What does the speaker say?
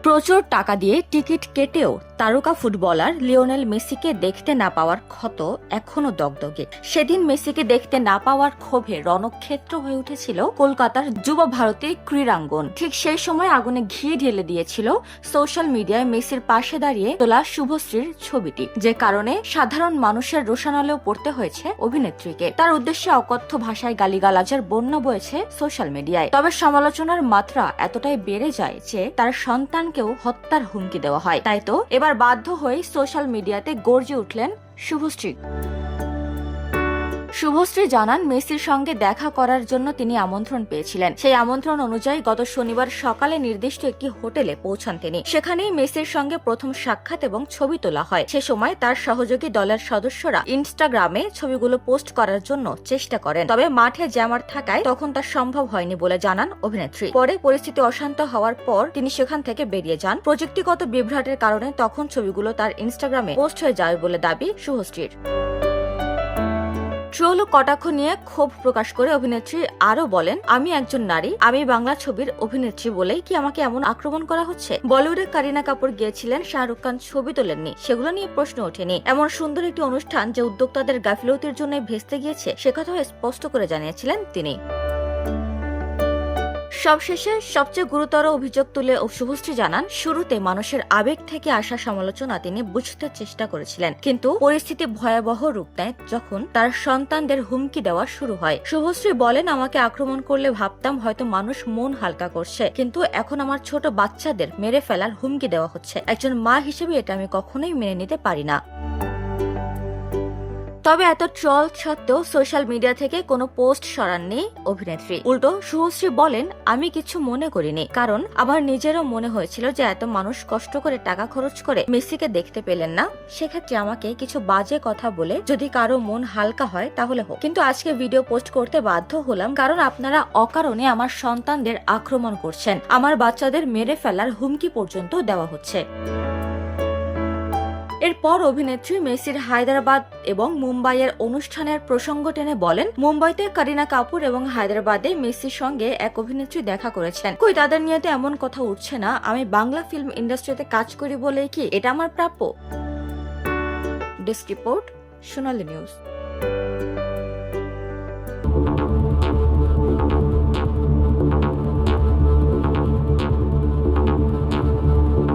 প্রচুর টাকা দিয়ে টিকিট কেটেও তারকা ফুটবলার লিওনেল মেসিকে দেখতে না পাওয়ার ক্ষত এখনো দগদগে। সেদিন মেসিকে দেখতে না পাওয়ার ক্ষোভে রণক্ষেত্র হয়ে উঠেছিল কলকাতার যুব ভারতী ক্রীড়াঙ্গন। ঠিক সেই সময় আগুনে ঘি ঢেলে দিয়েছিল সোশ্যাল মিডিয়ায় মেসির পাশে দাঁড়িয়ে তোলা শুভশ্রীর ছবিটি, যে কারণে সাধারণ মানুষের রোষানলেও পড়তে হয়েছে অভিনেত্রীকে। তার উদ্দেশ্যে অকথ্য ভাষায় গালিগালাজের বন্যা বয়েছে সোশ্যাল মিডিয়ায়। তবে সমালোচনার মাত্রা এতটাই বেড়ে যায় যে তার সন্তানকেও হত্যার হুমকি দেওয়া হয়। তাই তো এবার বাধ্য হয়ে সোশ্যাল মিডিয়াতে গর্জে উঠলেন শুভশ্রী। শুভশ্রী জানান, মেসির সঙ্গে দেখা করার জন্য তিনি আমন্ত্রণ পেয়েছিলেন। সেই আমন্ত্রণ অনুযায়ী গত শনিবার সকালে নির্দিষ্ট একটি হোটেলে পৌঁছান তিনি। সেখানেই মেসির সঙ্গে প্রথম সাক্ষাৎ এবং ছবি তোলা হয়। সে সময় তার সহযোগী দলের সদস্যরা ইনস্টাগ্রামে ছবিগুলো পোস্ট করার জন্য চেষ্টা করেন, তবে মাঠে জ্যামার থাকায় তখন তা সম্ভব হয়নি বলে জানান অভিনেত্রী। পরে পরিস্থিতি অশান্ত হওয়ার পর তিনি সেখান থেকে বেরিয়ে যান। প্রযুক্তিগত বিভ্রাটের কারণে তখন ছবিগুলো তার ইনস্টাগ্রামে পোস্ট হয়ে যাবে বলে দাবি শুভশ্রীর। ট্রোল ও কটাক্ষ নিয়ে ক্ষোভ প্রকাশ করে অভিনেত্রী আরো বলেন, আমি একজন নারী, আমি বাংলা ছবির অভিনেত্রী বলেই কি আমাকে এমন আক্রমণ করা হচ্ছে? বলিউডে কারিনা কাপুর গিয়েছিলেন, শাহরুখ খান ছবি তোলেননি, সেগুলো নিয়ে প্রশ্ন ওঠেনি। এমন সুন্দর একটি অনুষ্ঠান যে উদ্যোক্তাদের গাফিলতির জন্য ভেস্তে গিয়েছে, সে কথাও স্পষ্ট করে জানিয়েছিলেন তিনি। সবশেষে সবচেয়ে গুরুতর অভিযোগ তুলে শুভশ্রী জানান, শুরুতে মানুষের আবেগ থেকে আসা সমালোচনা তিনি বুঝতে চেষ্টা করেছিলেন, কিন্তু পরিস্থিতি ভয়াবহ রূপ নেয় যখন তার সন্তানদের হুমকি দেওয়া শুরু হয়। শুভশ্রী বলেন, আমাকে আক্রমণ করলে ভাবতাম হয়তো মানুষ মন হালকা করছে, কিন্তু এখন আমার ছোট বাচ্চাদের মেরে ফেলার হুমকি দেওয়া হচ্ছে। একজন মা হিসেবে এটা আমি কখনোই মেনে নিতে পারি না। তবে এত ট্রল সত্ত্বেও সোশ্যাল মিডিয়া থেকে কোনো পোস্ট সরাননি অভিনেত্রী। উল্টো শুভশ্রী বলেন, আমি কিছু মনে করিনি, কারণ আমার নিজেরও মনে হয়েছিল যে এত মানুষ কষ্ট করে টাকা খরচ করে মেসিকে দেখতে পেলেন না, সেক্ষেত্রে আমাকে কিছু বাজে কথা বলে যদি কারো মন হালকা হয় তাহলে হোক, কিন্তু আজকে ভিডিও পোস্ট করতে বাধ্য হলাম কারণ আপনারা অকারণে আমার সন্তানদের আক্রমণ করছেন, আমার বাচ্চাদের মেরে ফেলার হুমকি পর্যন্ত দেওয়া হচ্ছে। এরপর অভিনেত্রী মেসির হায়দ্রাবাদ এবং মুম্বাইয়ের অনুষ্ঠানের প্রসঙ্গ টেনে বলেন, মুম্বাইতে কারিনা কাপুর এবং হায়দ্রাবাদে মেসির সঙ্গে এক অভিনেত্রী দেখা করেছিলেন। কই তাদের নিয়ে তো এমন কথা উঠছে না? আমি বাংলা ফিল্ম ইন্ডাস্ট্রিতে কাজ করি বলেই কি এটা আমার প্রাপ্য? ডেস্ক রিপোর্ট, সোনালী নিউজ।